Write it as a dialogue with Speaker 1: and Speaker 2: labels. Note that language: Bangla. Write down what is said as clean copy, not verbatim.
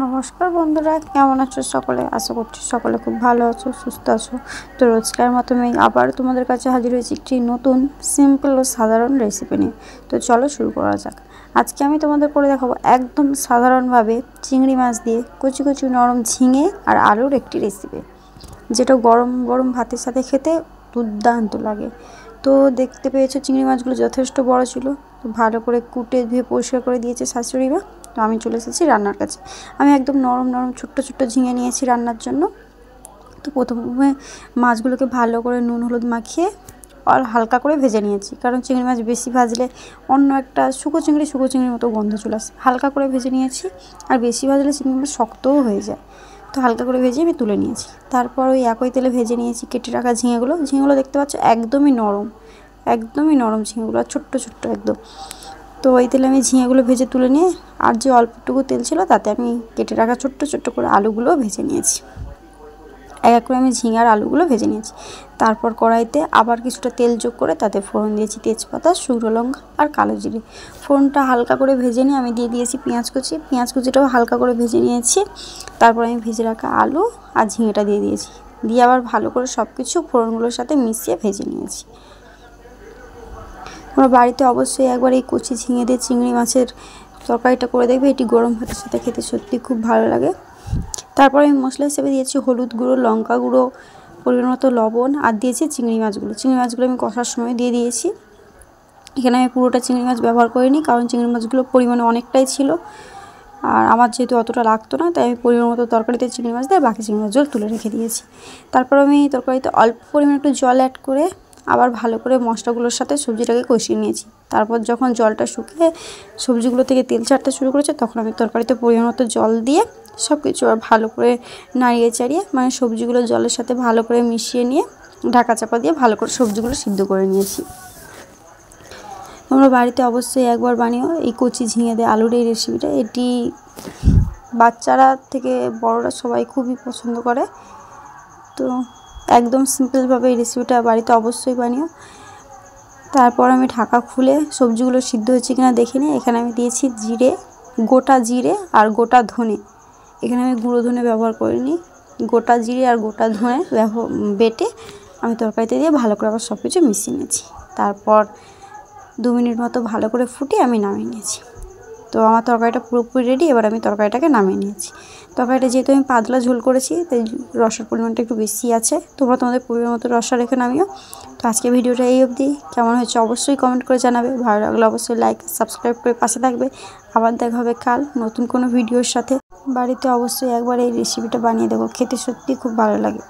Speaker 1: নমস্কার বন্ধুরা, কেমন আছো সকলে? আশা করছি সকলে খুব ভালো আছো, সুস্থ আছো। তো রোজকার মতো আমি আবার তোমাদের কাছে হাজির হয়েছি একটি নতুন সিম্পল ও সাধারণ রেসিপি নিয়ে। তো চলো শুরু করা যাক। আজকে আমি তোমাদের করে দেখাবো একদম সাধারণভাবে চিংড়ি মাছ দিয়ে কচি কচি নরম ঝিঙে আর আলুর একটি রেসিপি, যেটা গরম গরম ভাতের সাথে খেতে দুর্দান্ত লাগে। তো দেখতে পেয়েছো চিংড়ি মাছগুলো যথেষ্ট বড় ছিল। তো ভালো করে কুটে ধুয়ে পরিষ্কার করে দিয়েছে শাশুড়ি মা। তো আমি চলে এসেছি রান্নার কাছে। আমি একদম নরম নরম ছোট্ট ছোট্ট ঝিঙে নিয়েছি রান্নার জন্য। তো প্রথমে মাছগুলোকে ভালো করে নুন হলুদ মাখিয়ে আর হালকা করে ভেজে নিয়েছি, কারণ চিংড়ি মাছ বেশি ভাজলে অন্য একটা শুকো চিংড়ির মতো গন্ধ চলে আসে। হালকা করে ভেজে নিয়েছি, আর বেশি ভাজলে চিংড়ি মাছ শক্তও হয়ে যায়। তো হালকা করে ভেজে আমি তুলে নিয়েছি। তারপর ওই একই তেলে ভেজে নিয়েছি কেটে রাখা ঝিঙেগুলো দেখতে পাচ্ছ একদমই নরম ঝিঙেগুলো, আর ছোট্ট ছোট্ট একদম। তো ওই তেলে আমি ঝিঙেগুলো ভেজে তুলে নিয়ে আর যে অল্পটুকু তেল ছিল তাতে আমি কেটে রাখা ছোট্ট ছোট্ট করে আলুগুলো ভেজে নিয়েছি। এক করে আমি ঝিঙে আর আলুগুলো ভেজে নিয়েছি। তারপর কড়াইতে আবার কিছুটা তেল যোগ করে তাতে ফোড়ন দিয়েছি তেজপাতা, শুকনো লঙ্কা আর কালো জিরে। ফোড়নটা হালকা করে ভেজে নিয়ে আমি দিয়ে দিয়েছি পেঁয়াজ কুচিটাও হালকা করে ভেজে নিয়েছি। তারপর আমি ভেজে রাখা আলু আর ঝিঙেটা দিয়ে দিয়েছি, দিয়ে আবার ভালো করে সব কিছু ফোড়নগুলোর সাথে মিশিয়ে ভেজে নিয়েছি। তোমরা বাড়িতে অবশ্যই একবার এই কচি ঝিঙে দিয়ে চিংড়ি মাছের তরকারিটা করে দেখবে, এটি গরম ভাতের সাথে খেতে সত্যি খুব ভালো লাগে। তারপর আমি মশলা হিসেবে দিয়েছি হলুদ গুঁড়ো, লঙ্কা গুঁড়ো, পরিমাণ মতো লবণ, আর দিয়েছি চিংড়ি মাছগুলো আমি কষার সময় দিয়ে দিয়েছি। এখানে আমি পুরোটা চিংড়ি মাছ ব্যবহার করিনি, কারণ চিংড়ি মাছগুলো পরিমাণে অনেকটাই ছিল, আর আমার যেহেতু অতটা লাগতো না, তাই আমি পরিমাণ মতো তরকারিতে চিংড়ি মাছ দিয়ে বাকি চিংড়ি মাছগুলো তুলে রেখে দিয়েছি। তারপর আমি তরকারিতে অল্প পরিমাণে একটু জল অ্যাড করে আবার ভালো করে মশলাগুলোর সাথে সবজিটাকে কষিয়ে নিয়েছি। তারপর যখন জলটা শুকিয়ে সবজিগুলো থেকে তেল ছাড়তে শুরু করেছে, তখন আমি তরকারিতে পরিমাণ মতো জল দিয়ে সব কিছু আর ভালো করে নাড়িয়ে চাড়িয়ে, মানে সবজিগুলো জলের সাথে ভালো করে মিশিয়ে নিয়ে ঢাকা চাপা দিয়ে ভালো করে সবজিগুলো সিদ্ধ করে নিয়েছি। তোমরা বাড়িতে অবশ্যই একবার বানিও এই কচি ঝিঙে দিয়ে আলুর এই রেসিপিটা। এটি বাচ্চারা থেকে বড়রা সবাই খুবই পছন্দ করে। তো একদম সিম্পলভাবে এই রেসিপিটা বাড়িতে অবশ্যই বানিও। তারপর আমি ঢাকা খুলে সবজিগুলো সিদ্ধ হয়েছে কিনা দেখে নিই। এখানে আমি দিয়েছি গোটা জিরে আর গোটা ধনে। এখানে আমি গুঁড়ো ধনে ব্যবহার করিনি, গোটা জিরে আর গোটা ধনে বেটে আমি তরকারিতে দিয়ে ভালো করে আবার সব কিছু মিশিয়ে নিয়েছি। তারপর 2 মিনিট মতো ভালো করে ফুটিয়ে আমি নামিয়ে নিয়েছি। তো আমার তরকারিটা পুরোপুরি রেডি। এবার আমি তরকারিটাকে নামিয়ে নিয়েছি। তরকারিটা যেহেতু আমি পাতলা ঝোল করেছি, তাই রসের পরিমাণটা একটু বেশি আছে। তোমরা তোমাদের পরিমাণ মতো রসা রেখে নামিও। তো আজকে ভিডিওটা এই অবধি। কেমন হয়েছে অবশ্যই কমেন্ট করে জানাবে। ভালো লাগলে অবশ্যই লাইক সাবস্ক্রাইব করে পাশে থাকবে। আবার দেখা হবে কাল নতুন কোনো ভিডিওর সাথে। বাড়িতে অবশ্যই একবার এই রেসিপিটা বানিয়ে দেবো, খেতে সত্যি খুব ভালো লাগে।